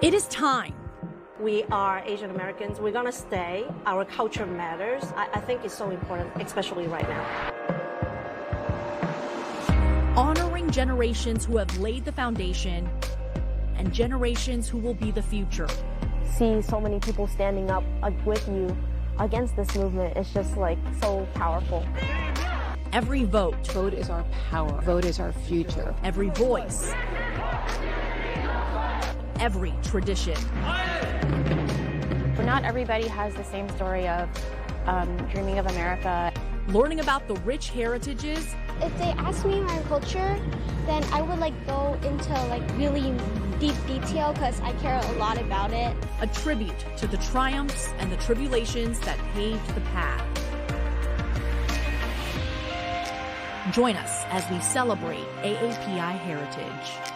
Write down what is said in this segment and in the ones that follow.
It is time. We are Asian Americans. We're going to stay. Our culture matters. I think it's so important, especially right now. Honoring generations who have laid the foundation and generations who will be the future. See so many people standing up with you against this movement. It's just like so powerful. Every vote. Vote is our power. Vote is our future. Every voice. Every tradition. But not everybody has the same story of dreaming of America. Learning about the rich heritages. If they ask me my culture, then I would go into really deep detail because I care a lot about it. A tribute to the triumphs and the tribulations that paved the path. Join us as we celebrate AAPI heritage.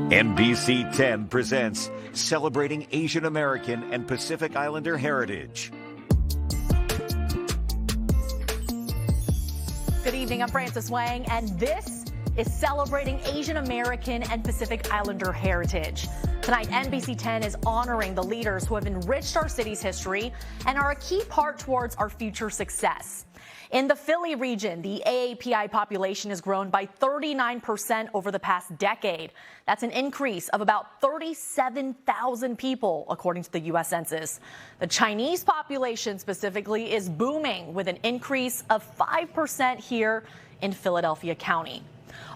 NBC 10 presents Celebrating Asian American and Pacific Islander Heritage. Good evening, I'm Frances Wang, and this is Celebrating Asian American and Pacific Islander Heritage. Tonight, NBC 10 is honoring the leaders who have enriched our city's history and are a key part towards our future success. In the Philly region, the AAPI population has grown by 39% over the past decade. That's an increase of about 37,000 people, according to the U.S. Census. The Chinese population specifically is booming with an increase of 5% here in Philadelphia County.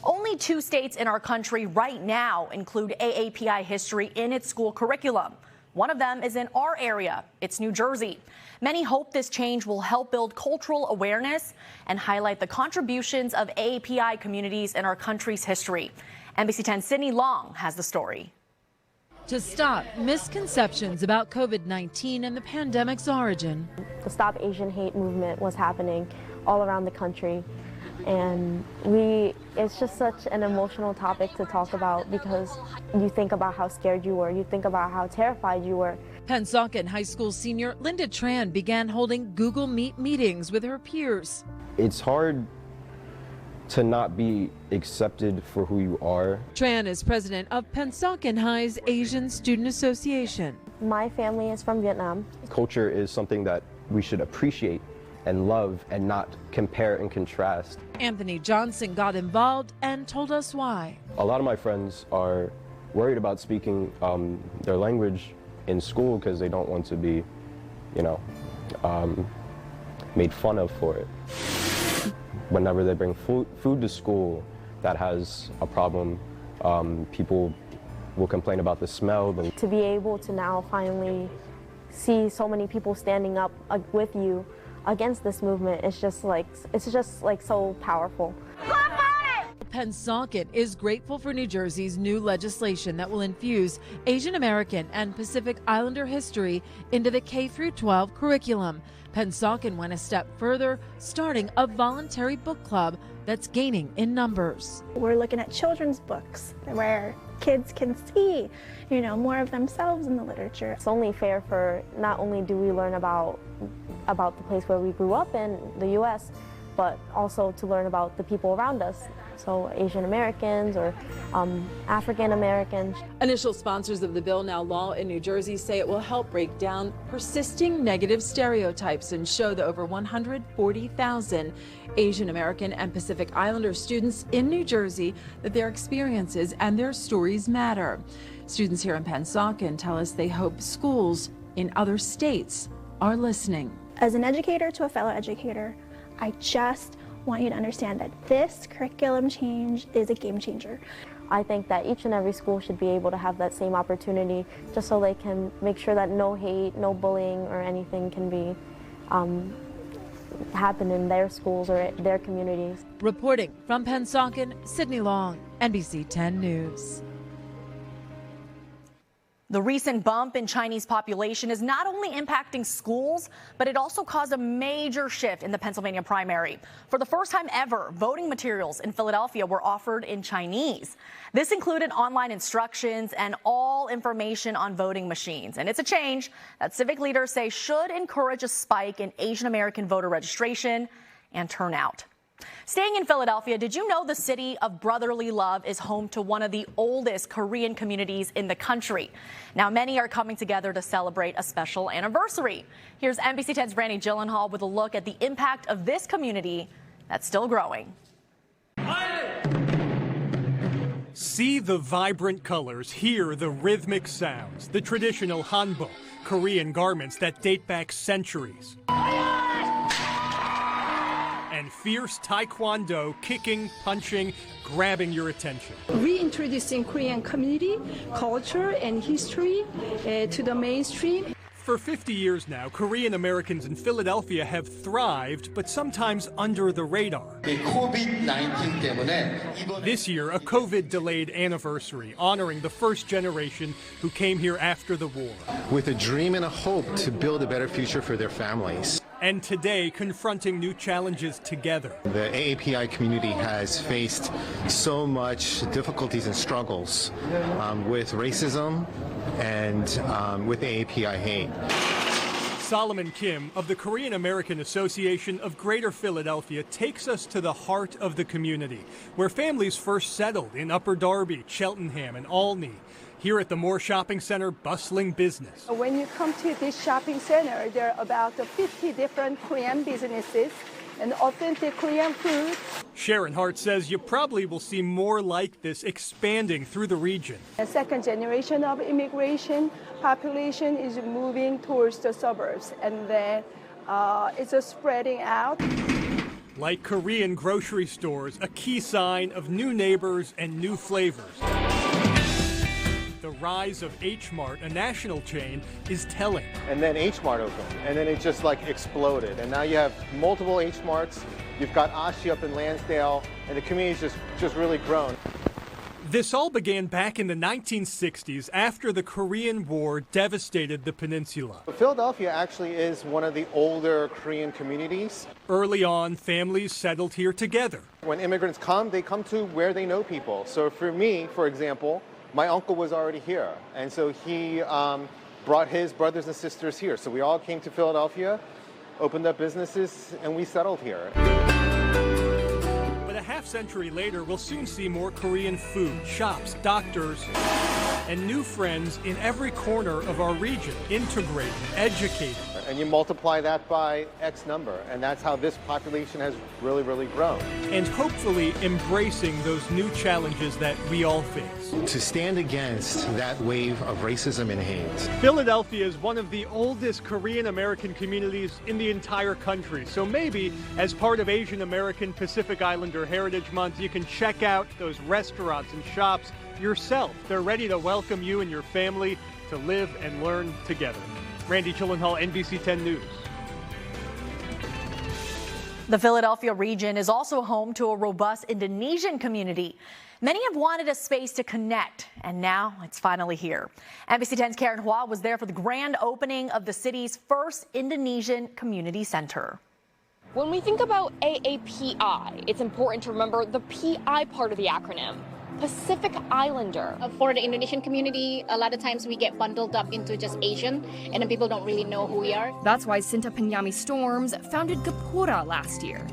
Only 2 states in our country right now include AAPI history in its school curriculum. One of them is in our area. It's New Jersey. Many hope this change will help build cultural awareness and highlight the contributions of AAPI communities in our country's history. NBC 10's Sydney Long has the story. To stop misconceptions about COVID-19 and the pandemic's origin. The Stop Asian Hate movement was happening all around the country. And it's just such an emotional topic to talk about because you think about how scared you were, you think about how terrified you were. Pennsauken High School senior Linda Tran began holding Google Meet meetings with her peers. It's hard to not be accepted for who you are. Tran is president of Pennsauken High's Asian Student Association. My family is from Vietnam. Culture is something that we should appreciate and love and not compare and contrast. Anthony Johnson got involved and told us why. A lot of my friends are worried about speaking their language in school because they don't want to be, made fun of for it. Whenever they bring food to school that has a problem, people will complain about the smell. To be able to now finally see so many people standing up with you against this movement, it's just so powerful. Pennsauken is grateful for New Jersey's new legislation that will infuse Asian American and Pacific Islander history into the K-12 curriculum. Pennsauken went a step further, starting a voluntary book club that's gaining in numbers. We're looking at children's books where kids can see, more of themselves in the literature. It's only fair for not only do we learn about the place where we grew up in, the U.S., but also to learn about the people around us. So Asian Americans or African Americans. Initial sponsors of the bill, now law in New Jersey, say it will help break down persisting negative stereotypes and show the over 140,000 Asian American and Pacific Islander students in New Jersey that their experiences and their stories matter. Students here in Pennsauken tell us they hope schools in other states are listening. As an educator to a fellow educator, I just want you to understand that this curriculum change is a game changer. I think that each and every school should be able to have that same opportunity just so they can make sure that no hate, no bullying or anything can be happen in their schools or their communities. Reporting from Pennsauken, Sydney Long, NBC 10 News. The recent bump in Chinese population is not only impacting schools, but it also caused a major shift in the Pennsylvania primary. For the first time ever, voting materials in Philadelphia were offered in Chinese. This included online instructions and all information on voting machines. And it's a change that civic leaders say should encourage a spike in Asian American voter registration and turnout. Staying in Philadelphia, did you know the city of brotherly love is home to one of the oldest Korean communities in the country? Now, many are coming together to celebrate a special anniversary. Here's NBC 10's Randy Gyllenhaal with a look at the impact of this community that's still growing. See the vibrant colors, hear the rhythmic sounds, the traditional hanbok, Korean garments that date back centuries. And fierce taekwondo, kicking, punching, grabbing your attention. Reintroducing Korean community, culture, and history to the mainstream. For 50 years now, Korean Americans in Philadelphia have thrived, but sometimes under the radar. This year, a COVID-delayed anniversary, honoring the first generation who came here after the war. With a dream and a hope to build a better future for their families. And today, confronting new challenges together. The AAPI community has faced so much difficulties and struggles with racism and with AAPI hate. Solomon Kim of the Korean American Association of Greater Philadelphia takes us to the heart of the community, where families first settled in Upper Darby, Cheltenham, and Olney. Here at the Moore Shopping Center, bustling business. When you come to this shopping center, there are about 50 different Korean businesses and authentic Korean food. Sharon Hart says you probably will see more like this expanding through the region. The second generation of immigration population is moving towards the suburbs, and then it's spreading out. Like Korean grocery stores, a key sign of new neighbors and new flavors. The rise of H Mart, a national chain, is telling. And then H Mart opened, and then it just like exploded. And now you have multiple H Marts. You've got Ashi up in Lansdale, and the community's just really grown. This all began back in the 1960s after the Korean War devastated the peninsula. Philadelphia actually is one of the older Korean communities. Early on, families settled here together. When immigrants come, they come to where they know people. So for me, for example, my uncle was already here, and so he brought his brothers and sisters here. So we all came to Philadelphia, opened up businesses, and we settled here. But a half-century later, we'll soon see more Korean food, shops, doctors, and new friends in every corner of our region, integrated, educated. And you multiply that by X number, and that's how this population has really, really grown. And hopefully embracing those new challenges that we all face. To stand against that wave of racism and hate. Philadelphia is one of the oldest Korean American communities in the entire country. So maybe as part of Asian American Pacific Islander Heritage Month, you can check out those restaurants and shops yourself. They're ready to welcome you and your family to live and learn together. Randy Gyllenhaal, NBC 10 News. The Philadelphia region is also home to a robust Indonesian community. Many have wanted a space to connect, and now it's finally here. NBC 10's Karen Hua was there for the grand opening of the city's first Indonesian community center. When we think about AAPI, it's important to remember the PI part of the acronym. Pacific Islander. For the Indonesian community, a lot of times we get bundled up into just Asian, and then people don't really know who we are. That's why Sinta Penyami Storms founded Gapura last year,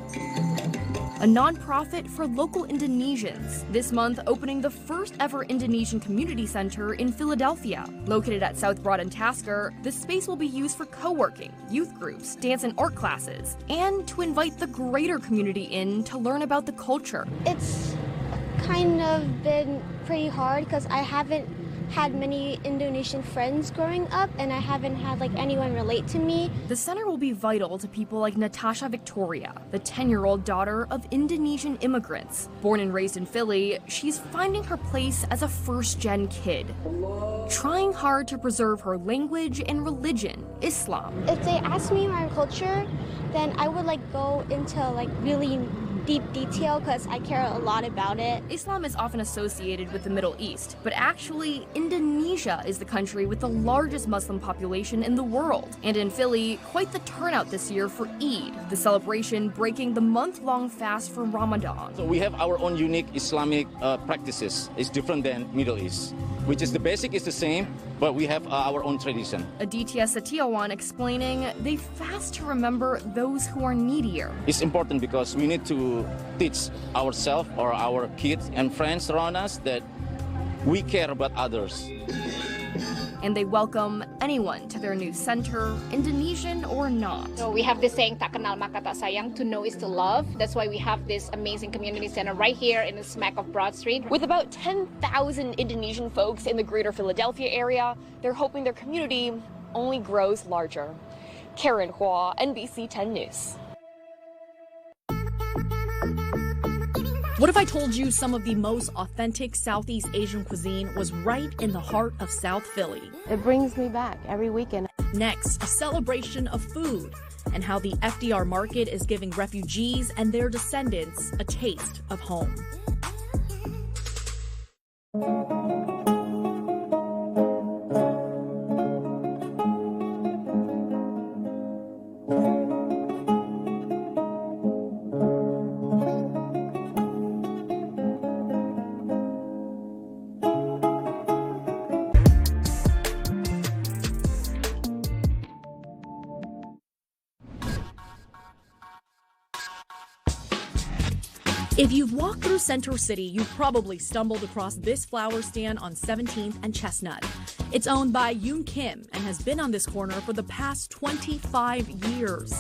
a nonprofit for local Indonesians. This month, opening the first ever Indonesian community center in Philadelphia. Located at South Broad and Tasker, the space will be used for co-working, youth groups, dance and art classes, and to invite the greater community in to learn about the culture. It's kind of been pretty hard because I haven't had many Indonesian friends growing up, and I haven't had like anyone relate to me. The center will be vital to people like Natasha Victoria, the 10-year-old daughter of Indonesian immigrants. Born and raised in Philly, she's finding her place as a first-gen kid, trying hard to preserve her language and religion, Islam. If they ask me my culture, then I would like go into like really deep detail because I care a lot about it. Islam is often associated with the Middle East, but actually Indonesia is the country with the largest Muslim population in the world. And in Philly, quite the turnout this year for Eid, the celebration breaking the month-long fast for Ramadan. So we have our own unique Islamic practices. It's different than Middle East, which is the basic is the same, but we have our own tradition. Aditya Setiawan explaining they fast to remember those who are needier. It's important because we need to teach ourselves or our kids and friends around us that we care about others. And they welcome anyone to their new center, Indonesian or not. So we have this saying, tak kenal maka tak sayang, to know is to love. That's why we have this amazing community center right here in the smack of Broad Street. With about 10,000 Indonesian folks in the greater Philadelphia area, they're hoping their community only grows larger. Karen Hua, NBC 10 News. What if I told you some of the most authentic Southeast Asian cuisine was right in the heart of South Philly? It brings me back every weekend. Next, a celebration of food and how the FDR market is giving refugees and their descendants a taste of home. If you've walked through Center City, you've probably stumbled across this flower stand on 17th and Chestnut. It's owned by Yoon Kim and has been on this corner for the past 25 years.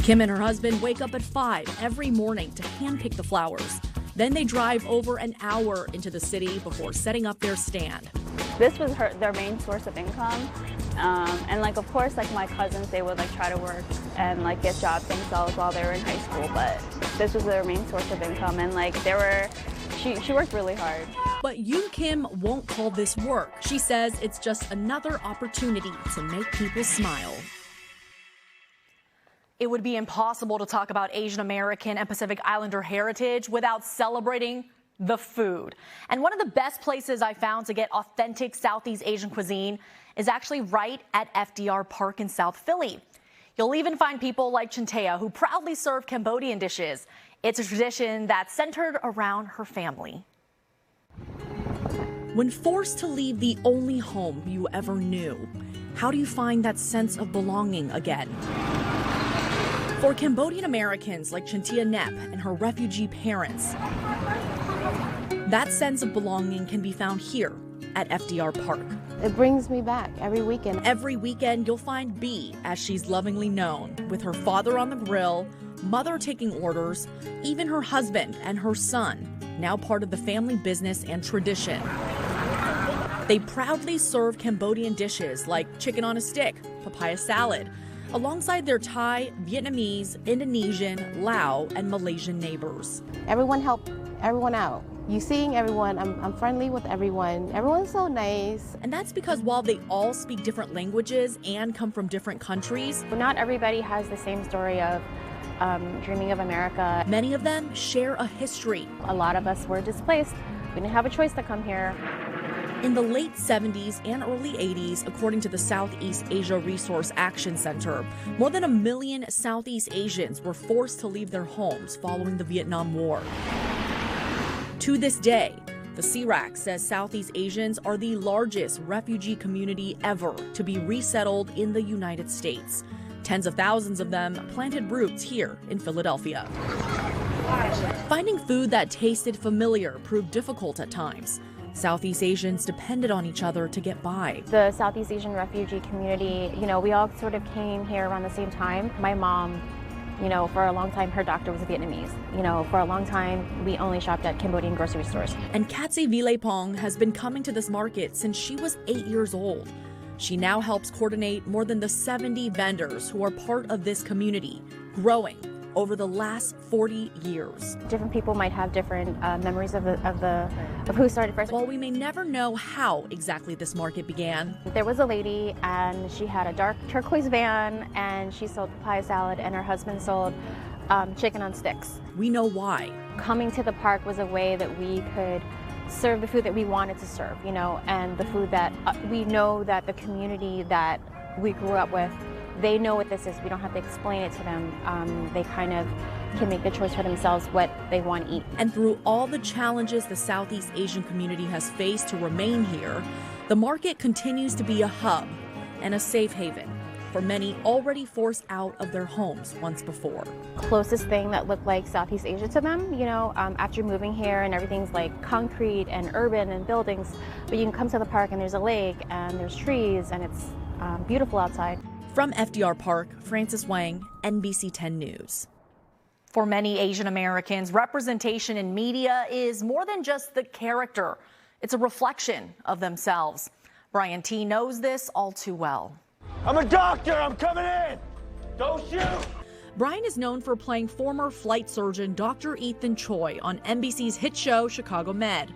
Kim and her husband wake up at 5 every morning to handpick the flowers. Then they drive over an hour into the city before setting up their stand. This was their main source of income. And like, of course, like my cousins, they would like try to work and like get jobs themselves while they were in high school. But this was their main source of income. And like she worked really hard. But Yoon Kim won't call this work. She says it's just another opportunity to make people smile. It would be impossible to talk about Asian American and Pacific Islander heritage without celebrating the food. And one of the best places I found to get authentic Southeast Asian cuisine is actually right at FDR Park in South Philly. You'll even find people like Chintea who proudly serve Cambodian dishes. It's a tradition that's centered around her family. When forced to leave the only home you ever knew, how do you find that sense of belonging again? For Cambodian Americans like Chintea Nep and her refugee parents, that sense of belonging can be found here at FDR Park. It brings me back every weekend. Every weekend, you'll find B, as she's lovingly known, with her father on the grill, mother taking orders, even her husband and her son, now part of the family business and tradition. They proudly serve Cambodian dishes like chicken on a stick, papaya salad, alongside their Thai, Vietnamese, Indonesian, Lao, and Malaysian neighbors. Everyone help everyone out. You seeing everyone, I'm friendly with everyone. Everyone's so nice. And that's because while they all speak different languages and come from different countries, not everybody has the same story of dreaming of America. Many of them share a history. A lot of us were displaced. We didn't have a choice to come here. In the late 70s and early 80s, according to the Southeast Asia Resource Action Center, more than 1 million Southeast Asians were forced to leave their homes following the Vietnam War. To this day, the CIRAC says Southeast Asians are the largest refugee community ever to be resettled in the United States. Tens of thousands of them planted roots here in Philadelphia. Finding food that tasted familiar proved difficult at times. Southeast Asians depended on each other to get by. The Southeast Asian refugee community, we all sort of came here around the same time. My mom, for a long time, her doctor was Vietnamese. For a long time, we only shopped at Cambodian grocery stores. And Katsi Vilepong has been coming to this market since she was 8 years old. She now helps coordinate more than the 70 vendors who are part of this community, growing over the last 40 years. Different people might have different memories of who started first. While we may never know how exactly this market began, there was a lady and she had a dark turquoise van and she sold papaya salad and her husband sold chicken on sticks. We know why. Coming to the park was a way that we could serve the food that we wanted to serve, and the food that we know that the community that we grew up with, they know what this is. We don't have to explain it to them. They kind of can make the choice for themselves what they want to eat. And through all the challenges the Southeast Asian community has faced to remain here, the market continues to be a hub and a safe haven for many already forced out of their homes once before. Closest thing that looked like Southeast Asia to them, after moving here and everything's like concrete and urban and buildings, but you can come to the park and there's a lake and there's trees and it's beautiful outside. From FDR Park, Frances Wang, NBC 10 News. For many Asian Americans, representation in media is more than just the character. It's a reflection of themselves. Brian T. knows this all too well. I'm a doctor, I'm coming in! Don't shoot! Brian is known for playing former flight surgeon Dr. Ethan Choi on NBC's hit show Chicago Med.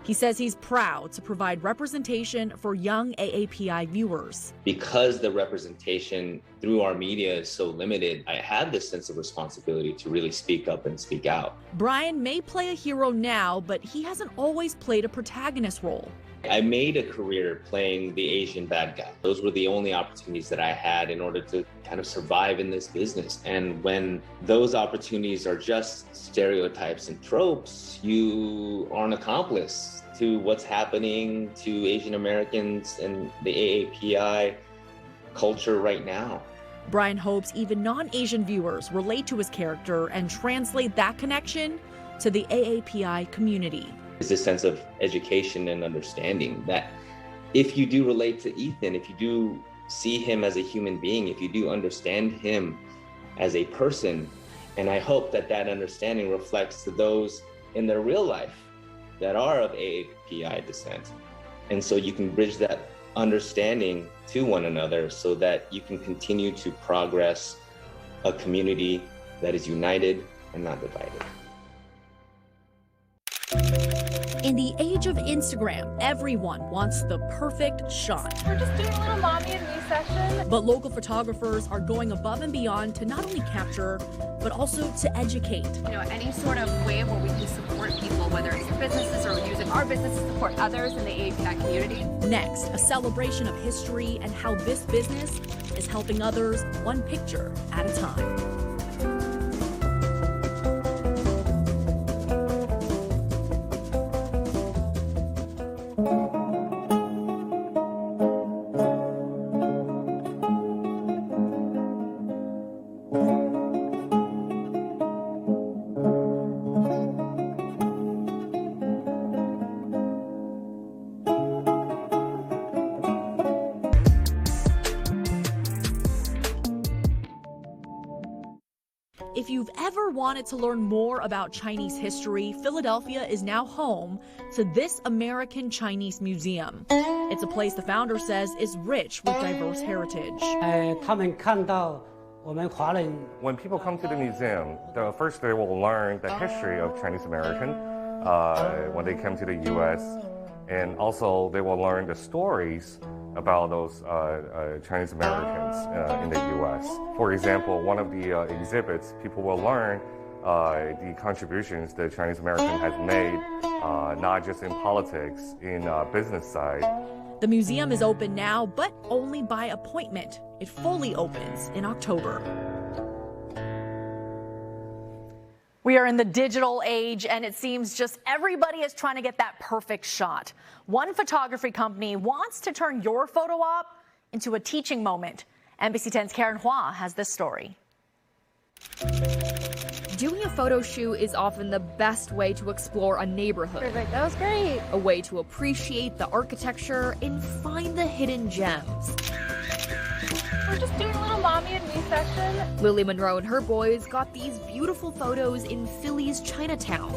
He says he's proud to provide representation for young AAPI viewers. Because the representation through our media is so limited, I have this sense of responsibility to really speak up and speak out. Brian may play a hero now, but he hasn't always played a protagonist role. I made a career playing the Asian bad guy. Those were the only opportunities that I had in order to kind of survive in this business. And when those opportunities are just stereotypes and tropes, you are an accomplice to what's happening to Asian Americans and the AAPI culture right now. Brian hopes even non-Asian viewers relate to his character and translate that connection to the AAPI community. Is this sense of education and understanding that if you do relate to Ethan, if you do see him as a human being, if you do understand him as a person, and I hope that that understanding reflects to those in their real life that are of AAPI descent. And so you can bridge that understanding to one another so that you can continue to progress a community that is united and not divided. In the age of Instagram, everyone wants the perfect shot. We're just doing a little mommy and me session. But local photographers are going above and beyond to not only capture, but also to educate. Any sort of way where we can support people, whether it's businesses or using our business to support others in the AAPI community. Next, a celebration of history and how this business is helping others one picture at a time. If you've ever wanted to learn more about Chinese history, Philadelphia is now home to This American Chinese Museum. It's a place the founder says is rich with diverse heritage. When people come to the museum, first they will learn the history of Chinese American when they came to the U.S. And also they will learn the stories about those Chinese Americans in the U.S. For example, one of the exhibits, people will learn the contributions that Chinese American has made, not just in politics, in business side. The museum is open now, but only by appointment. It fully opens in October. We are in the digital age, and it seems just everybody is trying to get that perfect shot. One photography company wants to turn your photo op into a teaching moment. NBC 10's Karen Hua has this story. Doing a photo shoot is often the best way to explore a neighborhood. Perfect, that was great. A way to appreciate the architecture and find the hidden gems. We're just doing a little mommy and me session. Lily Monroe and her boys got these beautiful photos in Philly's Chinatown.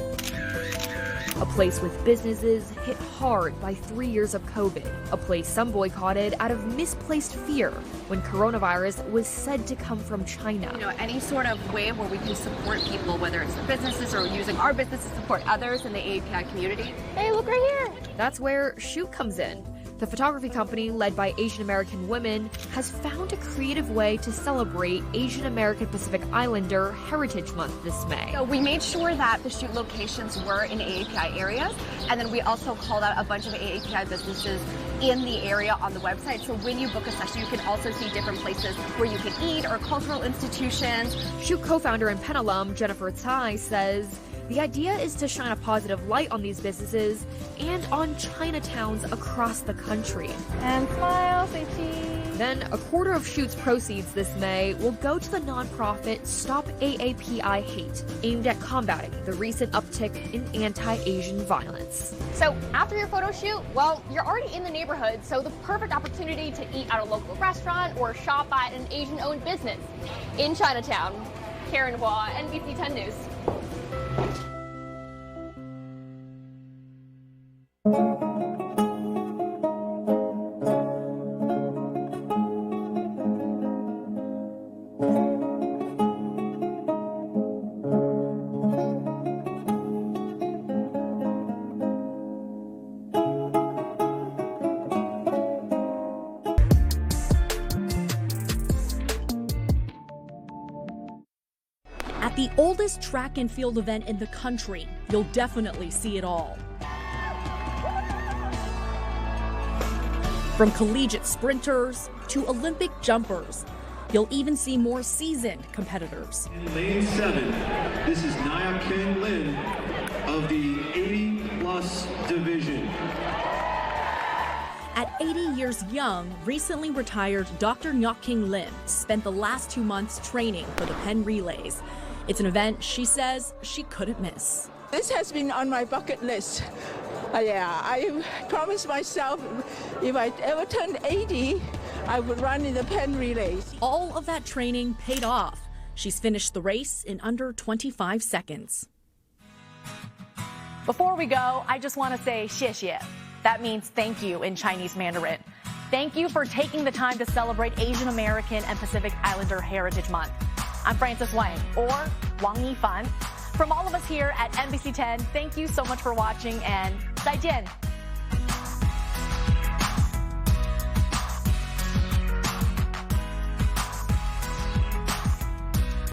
A place with businesses hit hard by 3 years of COVID. A place some boycotted out of misplaced fear when coronavirus was said to come from China. Any sort of way where we can support people, whether it's businesses or using our business to support others in the AAPI community. Hey, look right here. That's where Shoot comes in. The photography company, led by Asian American women, has found a creative way to celebrate Asian American Pacific Islander Heritage Month this May. So we made sure that the shoot locations were in AAPI areas, and then we also called out a bunch of AAPI businesses in the area on the website. So when you book a session, you can also see different places where you can eat or cultural institutions. Shoot co-founder and Penn alum Jennifer Tsai says the idea is to shine a positive light on these businesses and on Chinatowns across the country. And smile, say cheese. Then a quarter of Shoot's proceeds this May will go to the nonprofit Stop AAPI Hate, aimed at combating the recent uptick in anti-Asian violence. So after your photo shoot, well, you're already in the neighborhood, so the perfect opportunity to eat at a local restaurant or shop at an Asian-owned business in Chinatown. Karen Hua, NBC 10 News. At the oldest track and field event in the country, you'll definitely see it all. From collegiate sprinters to Olympic jumpers, you'll even see more seasoned competitors. In lane 7, this is Nia Ken Lin of the 80-plus division. At 80 years young, recently retired Dr. Nyok-King Lim spent the last 2 months training for the Penn Relays. It's an event she says she couldn't miss. This has been on my bucket list. I promised myself if I ever turned 80, I would run in the Penn Relays. All of that training paid off. She's finished the race in under 25 seconds. Before we go, I just want to say 谢谢. That means thank you in Chinese Mandarin. Thank you for taking the time to celebrate Asian American and Pacific Islander Heritage Month. I'm Frances Wang, or Wang Yifan. From all of us here at NBC 10, thank you so much for watching, and 再见.